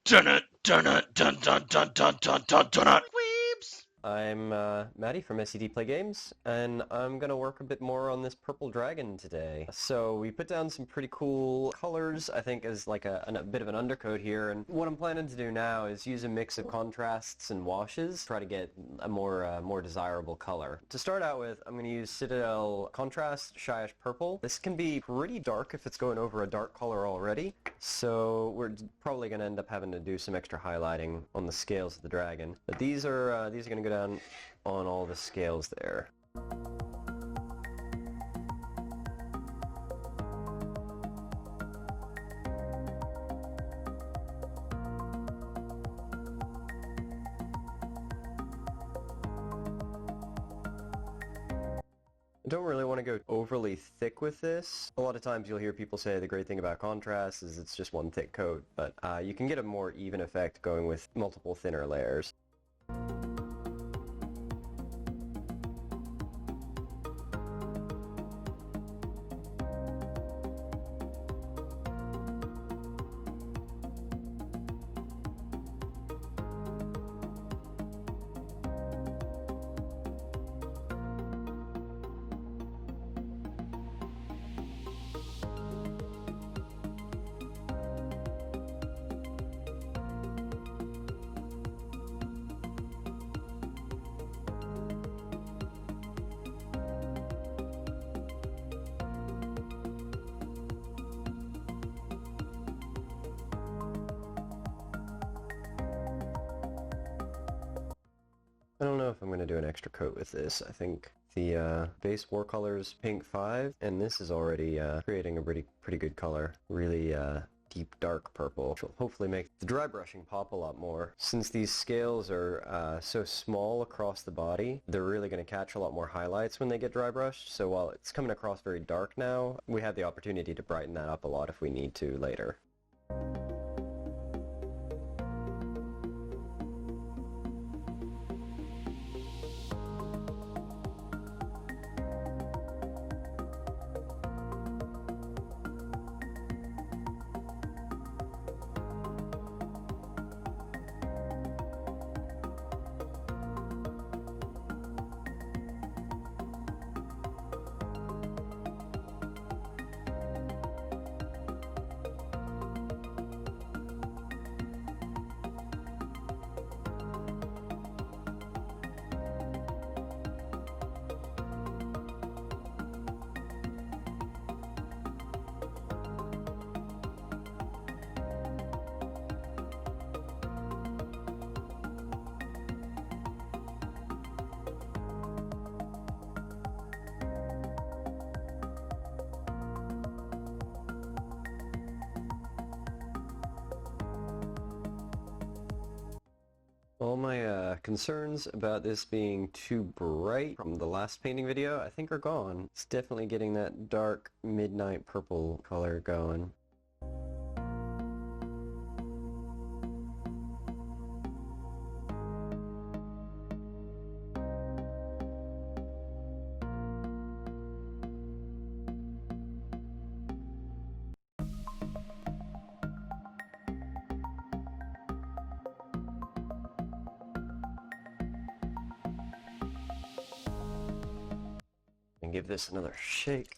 Dun it, dun it, dun dun dun dun dun dun dun it. Weebs! I'm Maddie from SCD.PlayGames, and I'm gonna work a bit more on this purple dragon today. So we put down some pretty cool colors, I think, as like a bit of an undercoat here, and what I'm planning to do now is use a mix of contrasts and washes, try to get a more desirable color. To start out with, I'm gonna use Citadel Contrast Shyish Purple. This can be pretty dark if it's going over a dark color already, so we're probably gonna end up having to do some extra highlighting on the scales of the dragon. But these are gonna go down on all the scales there. I don't really want to go overly thick with this. A lot of times you'll hear people say the great thing about contrast is it's just one thick coat, but you can get a more even effect going with multiple thinner layers. I don't know if I'm going to do an extra coat with this. I think the base war color is pink 5, and this is already creating a pretty good color. Really deep dark purple, which will hopefully make the dry brushing pop a lot more. Since these scales are so small across the body, they're really going to catch a lot more highlights when they get dry brushed, so while it's coming across very dark now, we have the opportunity to brighten that up a lot if we need to later. All my concerns about this being too bright from the last painting video, I think are gone. It's definitely getting that dark midnight purple color going. And give this another shake.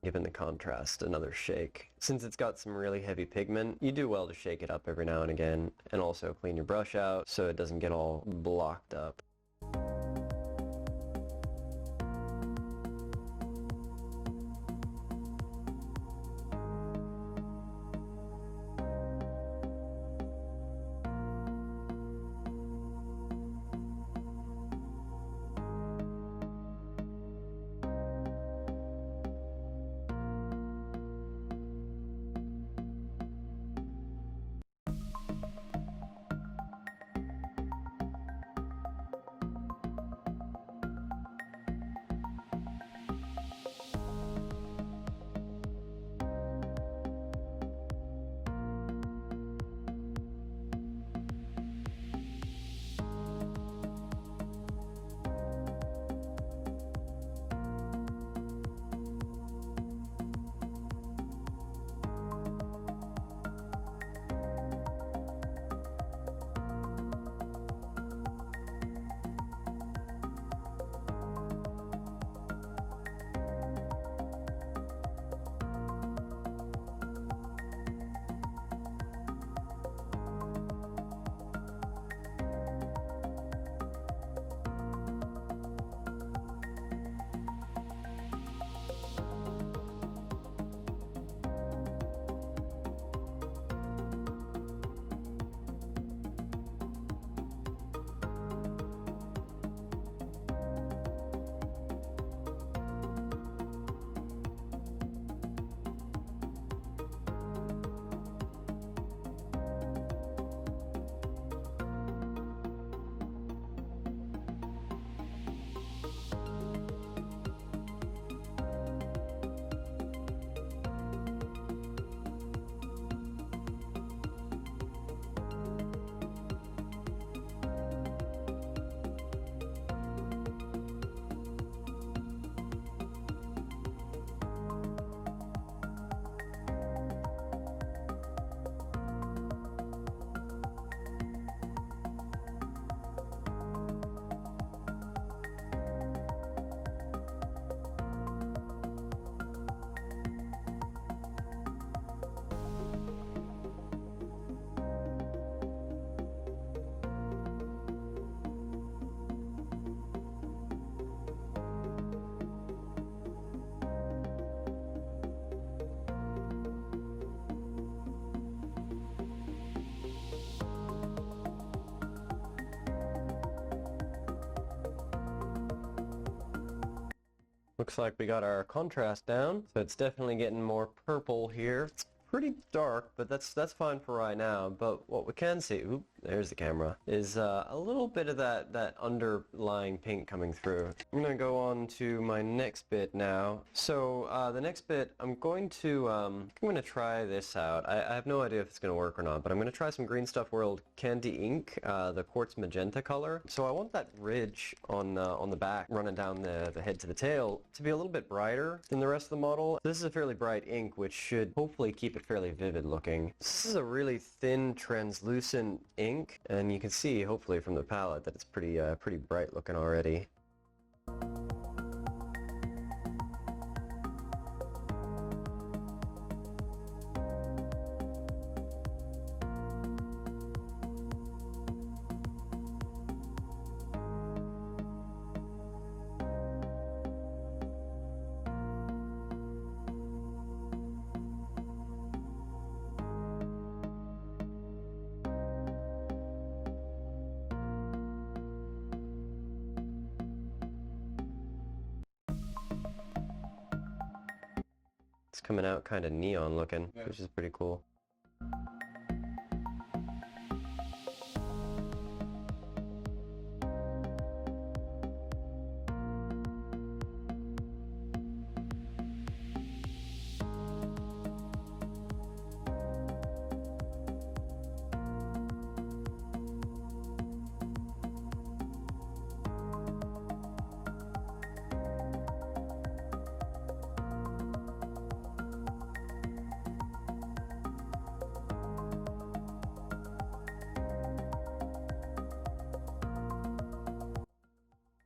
giving the contrast another shake. Since it's got some really heavy pigment, you do well to shake it up every now and again, and also clean your brush out so it doesn't get all blocked up. Looks like we got our contrast down, so it's definitely getting more purple here. It's pretty dark, but that's fine for right now. But what we can see, oop, there's the camera, is a little bit of that underlying pink coming through. I'm gonna go on to my next bit now. So the next bit, I'm going to try this out. I have no idea if it's gonna work or not, but I'm gonna try some Green Stuff World Candy Ink, the quartz magenta color. So I want that ridge on the back running down the head to the tail to be a little bit brighter than the rest of the model. This is a fairly bright ink, which should hopefully keep it fairly vivid looking. This is a really thin, translucent ink, and you can see, hopefully from the palette, that it's pretty bright looking already. It's coming out kind of neon looking, which is pretty cool.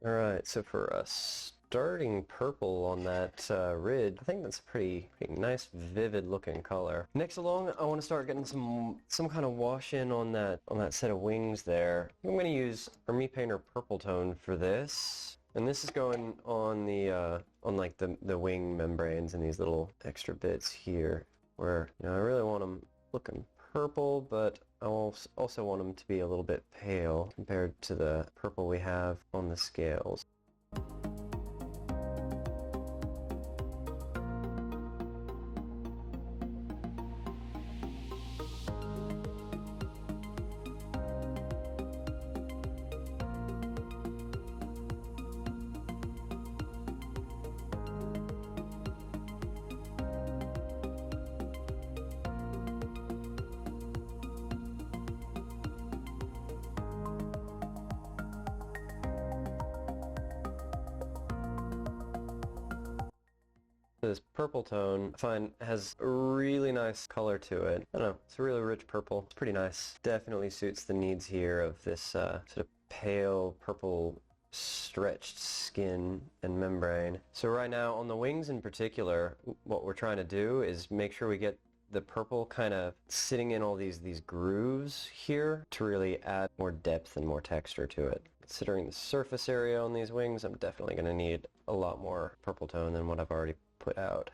Alright, so for a starting purple on that ridge. I think that's a pretty nice, vivid looking color. Next along, I want to start getting some kind of wash in on that set of wings there. I'm going to use Army Painter Purple Tone for this. And this is going on the on like the wing membranes and these little extra bits here, where I really want them looking purple, but I also want them to be a little bit pale compared to the purple we have on the scales. This purple tone, I find, has a really nice color to it. I don't know, it's a really rich purple. It's pretty nice. Definitely suits the needs here of this sort of pale purple stretched skin and membrane. So right now on the wings in particular, what we're trying to do is make sure we get the purple kind of sitting in all these grooves here to really add more depth and more texture to it. Considering the surface area on these wings, I'm definitely going to need a lot more purple tone than what I've already put out.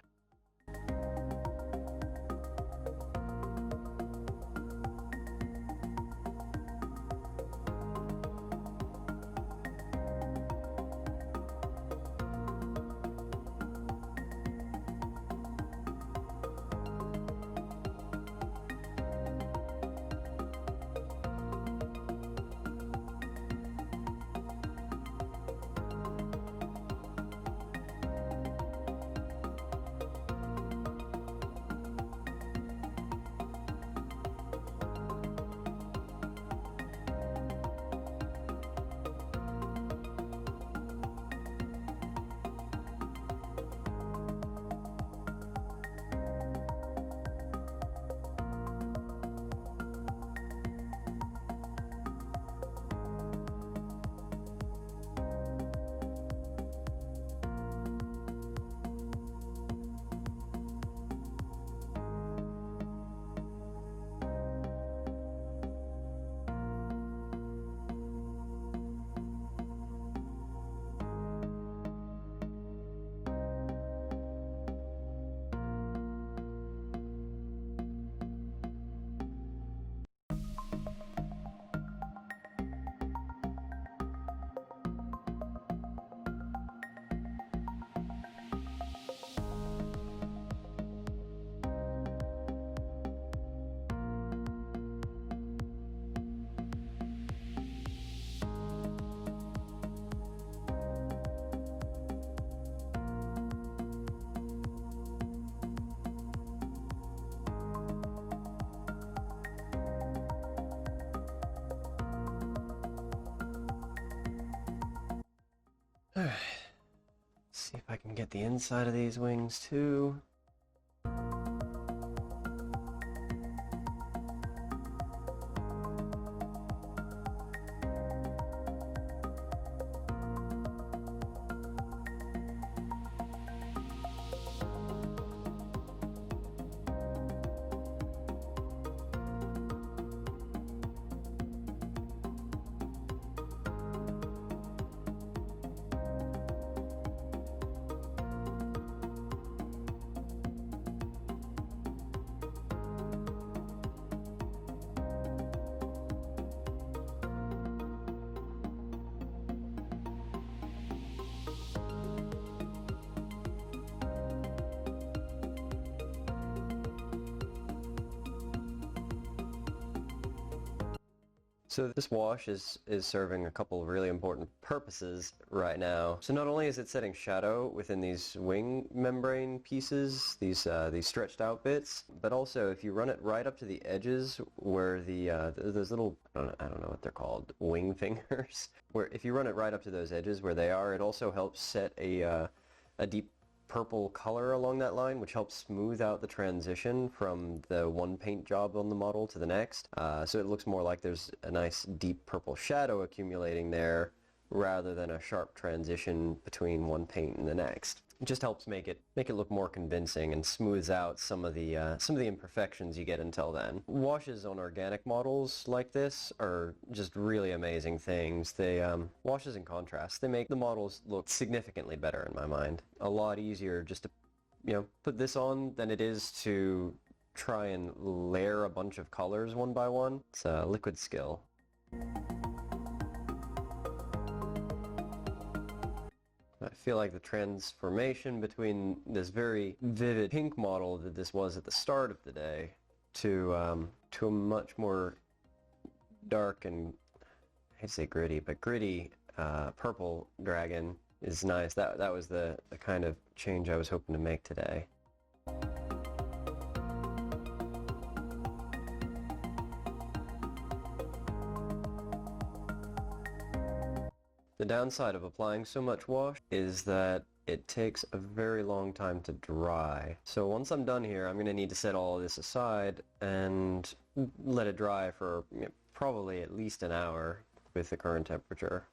Alright, see if I can get the inside of these wings too. So this wash is serving a couple of really important purposes right now. So not only is it setting shadow within these wing membrane pieces, these stretched out bits, but also if you run it right up to the edges where those little, I don't know what they're called, wing fingers, where if you run it right up to those edges where they are, it also helps set a deep purple color along that line, which helps smooth out the transition from the one paint job on the model to the next. So it looks more like there's a nice deep purple shadow accumulating there rather than a sharp transition between one paint and the next. It just helps make it look more convincing and smooths out some of the imperfections you get until then. Washes on organic models like this are just really amazing things. They washes and contrast, they make the models look significantly better in my mind. A lot easier just to, you know, put this on than it is to try and layer a bunch of colors one by one. It's a liquid skill. I feel like the transformation between this very vivid pink model that this was at the start of the day to a much more dark and, I hate to say gritty, but gritty purple dragon is nice. That was the kind of change I was hoping to make today. The downside of applying so much wash is that it takes a very long time to dry. So once I'm done here, I'm going to need to set all of this aside and let it dry for probably at least an hour with the current temperature.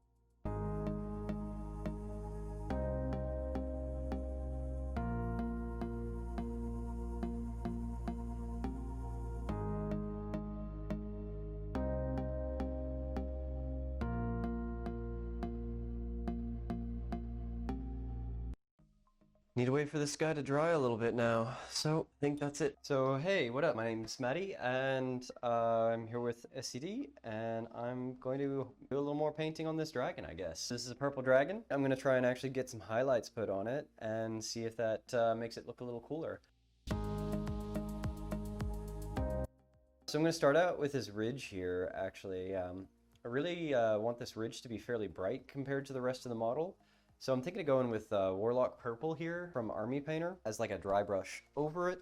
Need to wait for this guy to dry a little bit now, so I think that's it. So hey, what up? My name's Maddie, and I'm here with SCD, and I'm going to do a little more painting on this dragon, I guess. This is a purple dragon. I'm going to try and actually get some highlights put on it, and see if that makes it look a little cooler. So I'm going to start out with this ridge here, actually. I really want this ridge to be fairly bright compared to the rest of the model. So I'm thinking of going with Warlock Purple here from Army Painter as like a dry brush over it.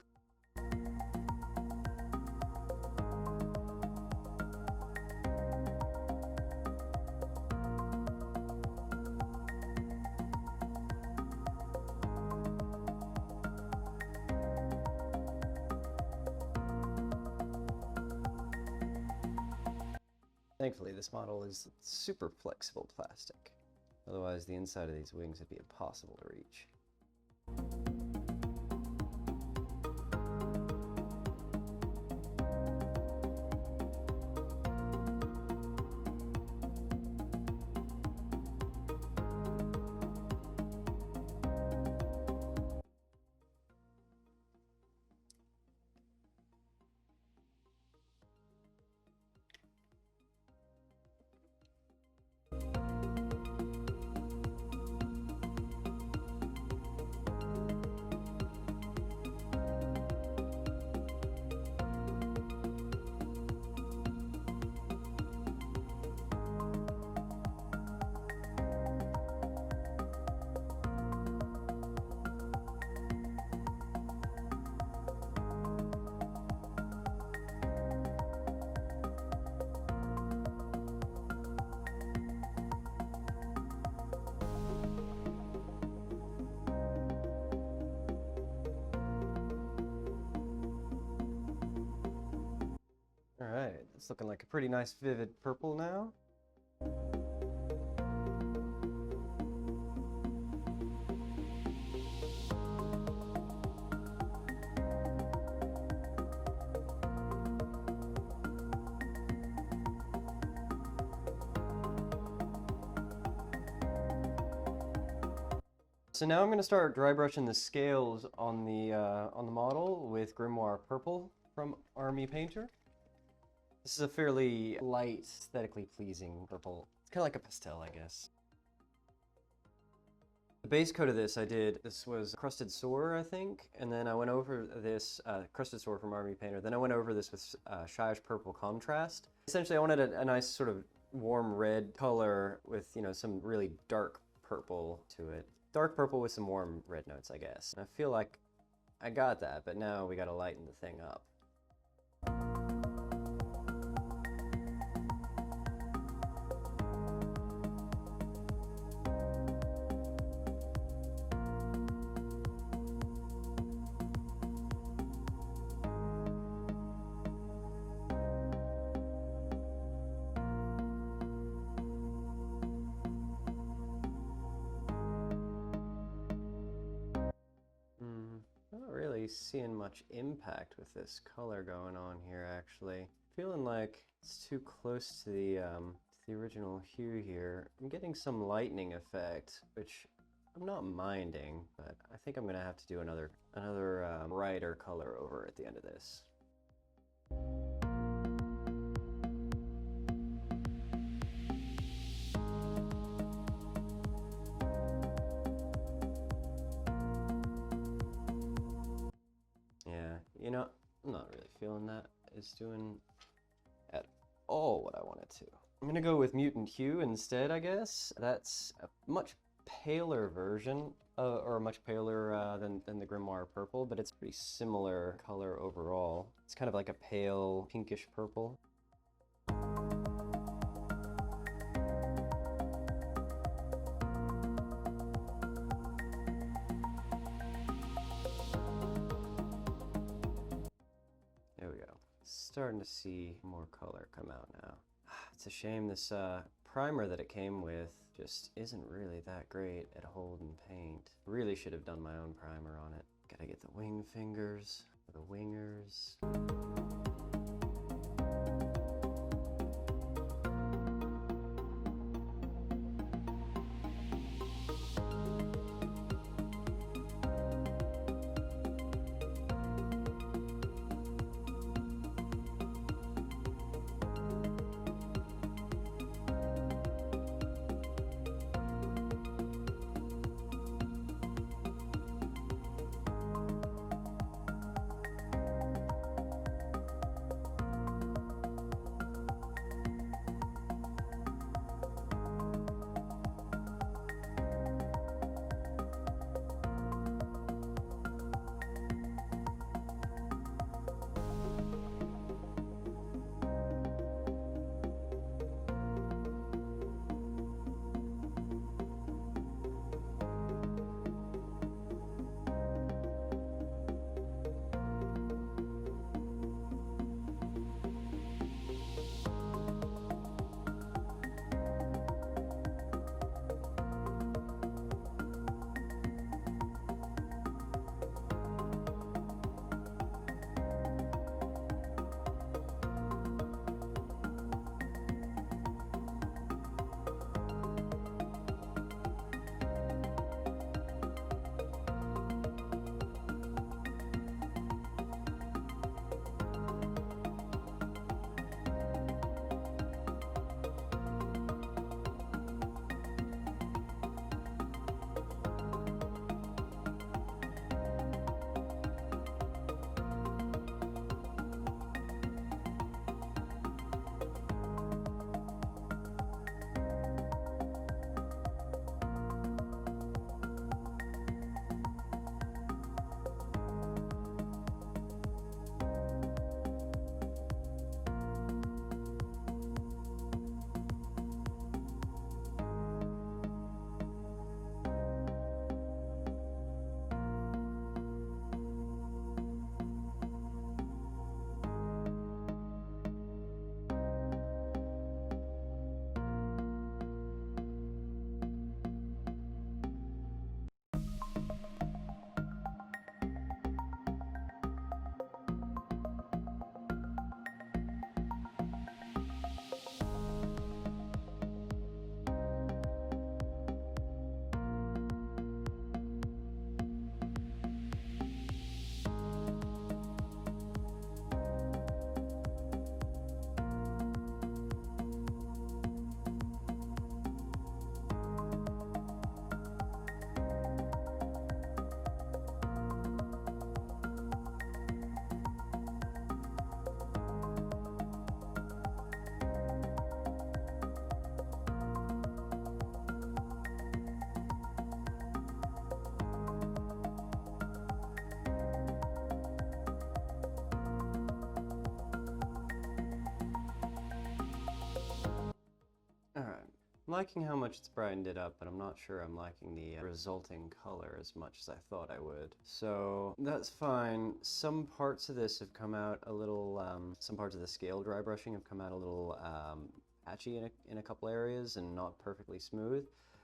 Thankfully, this model is super flexible plastic. Otherwise, the inside of these wings would be impossible to reach. Alright, it's looking like a pretty nice vivid purple now. So now I'm going to start dry brushing the scales on the model with Grimoire Purple from Army Painter. This is a fairly light, aesthetically pleasing purple. It's kind of like a pastel, I guess. The base coat of this this was Crusted Soar, I think, and then I went over this, Crusted Soar from Army Painter, then I went over this with Shyish Purple Contrast. Essentially, I wanted a nice sort of warm red color with, you know, some really dark purple to it. Dark purple with some warm red notes, I guess. And I feel like I got that, but now we gotta lighten the thing up. seeing much impact with this color going on here, actually. Feeling like it's too close to the original hue here. I'm getting some lightning effect, which I'm not minding, but I think I'm gonna have to do another brighter color over at the end of this. Yeah, you know, I'm not really feeling that it's doing at all what I want it to. I'm gonna go with Mutant Hue instead, I guess. That's a much paler version, or much paler than the Grimoire Purple, but it's pretty similar color overall. It's kind of like a pale pinkish purple. There we go. Starting to see more color come out now. It's a shame this primer that it came with just isn't really that great at holding paint. Really should have done my own primer on it. Gotta get the wing fingers, the wingers. I'm liking how much it's brightened it up, but I'm not sure I'm liking the resulting color as much as I thought I would. So that's fine. Some parts of this have come out a little, some parts of the scale dry brushing have come out a little patchy in a couple areas and not perfectly smooth.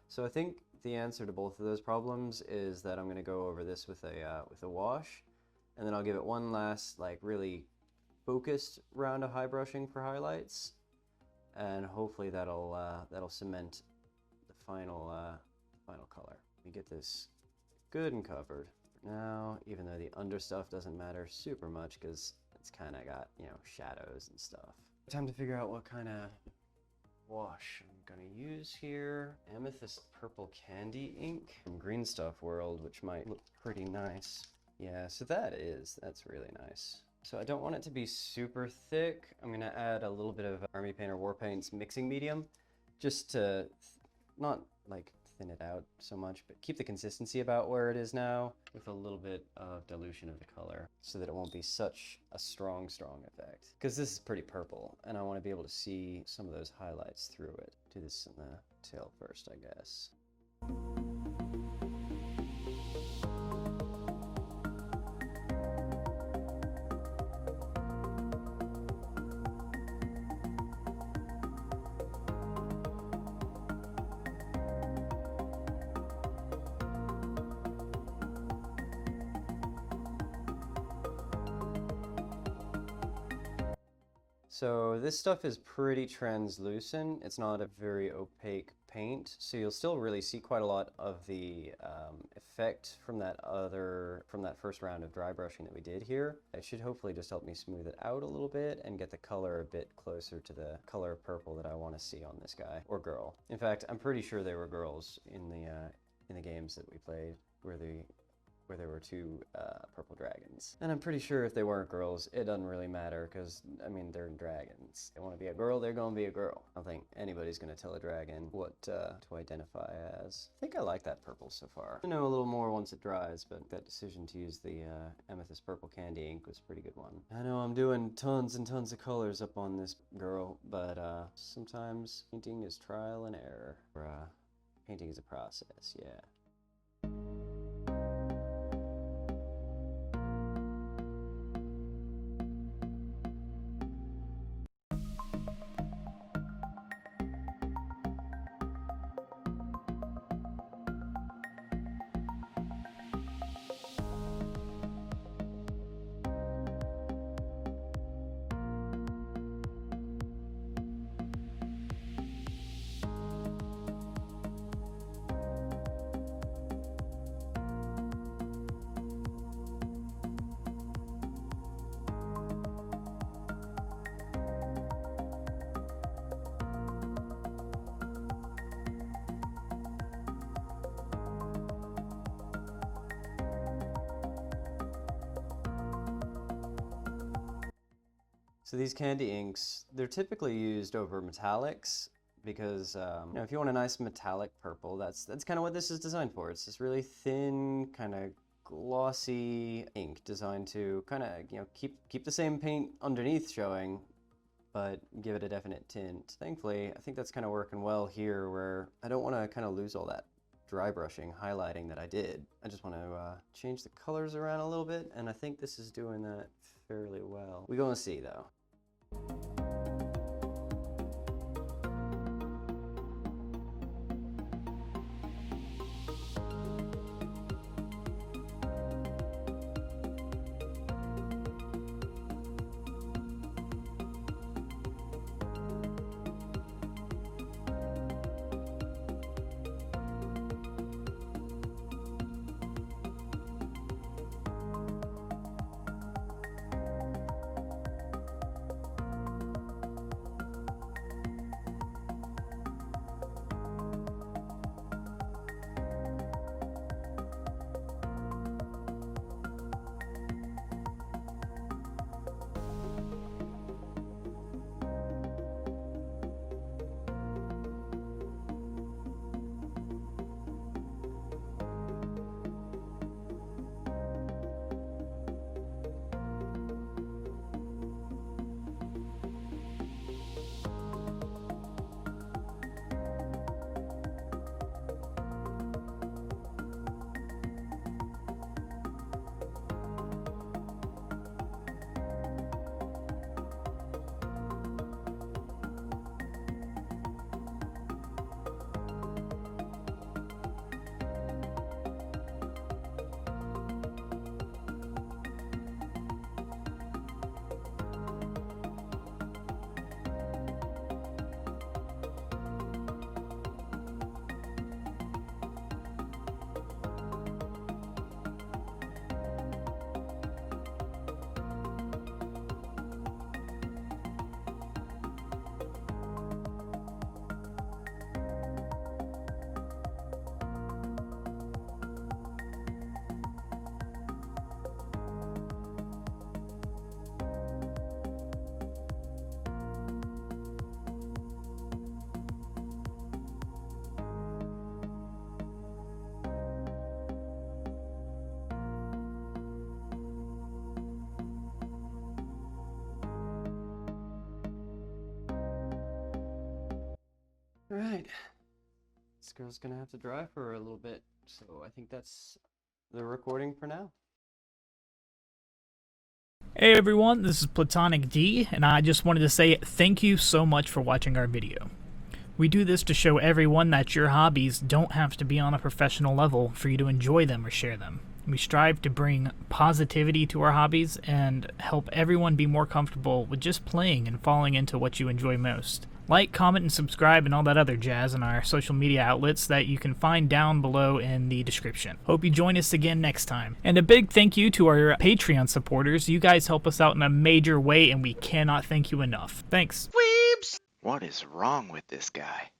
So I think the answer to both of those problems is that I'm going to go over this with a wash And then I'll give it one last, like, really focused round of high brushing for highlights. And hopefully that'll cement the final color. We get this good and covered. Now, even though the under stuff doesn't matter super much because it's kind of got, you know, shadows and stuff. Time to figure out what kind of wash I'm gonna use here. Amethyst purple candy ink from Green Stuff World, which might look pretty nice. Yeah, so that's really nice. So I don't want it to be super thick. I'm gonna add a little bit of Army Painter War Paint's mixing medium, just to not like thin it out so much, but keep the consistency about where it is now with a little bit of dilution of the color so that it won't be such a strong effect. Because this is pretty purple and I want to be able to see some of those highlights through it. Do this in the tail first, I guess. So this stuff is pretty translucent. It's not a very opaque paint, so you'll still really see quite a lot of the effect from that first round of dry brushing that we did here. It should hopefully just help me smooth it out a little bit and get the color a bit closer to the color of purple that I want to see on this guy or girl. In fact, I'm pretty sure they were girls in the games that we played where there were two purple dragons. And I'm pretty sure if they weren't girls, it doesn't really matter because, I mean, they're dragons. They want to be a girl, they're going to be a girl. I don't think anybody's going to tell a dragon what to identify as. I think I like that purple so far. I know a little more once it dries, but that decision to use the Amethyst Purple Candy ink was a pretty good one. I know I'm doing tons and tons of colors up on this girl, but sometimes painting is trial and error. Or, painting is a process, yeah. So these candy inks, they're typically used over metallics because you know, if you want a nice metallic purple, that's kind of what this is designed for. It's this really thin, kind of glossy ink designed to kind of, you know, keep the same paint underneath showing, but give it a definite tint. Thankfully, I think that's kind of working well here, where I don't want to kind of lose all that dry brushing, highlighting that I did. I just want to change the colors around a little bit, and I think this is doing that fairly well. We're gonna see though. Alright. This girl's gonna have to drive for a little bit, so I think that's the recording for now. Hey everyone, this is Platonic D, and I just wanted to say thank you so much for watching our video. We do this to show everyone that your hobbies don't have to be on a professional level for you to enjoy them or share them. We strive to bring positivity to our hobbies and help everyone be more comfortable with just playing and falling into what you enjoy most. Like, comment, and subscribe and all that other jazz on our social media outlets that you can find down below in the description. Hope you join us again next time. And a big thank you to our Patreon supporters. You guys help us out in a major way and we cannot thank you enough. Thanks. Weebs! What is wrong with this guy?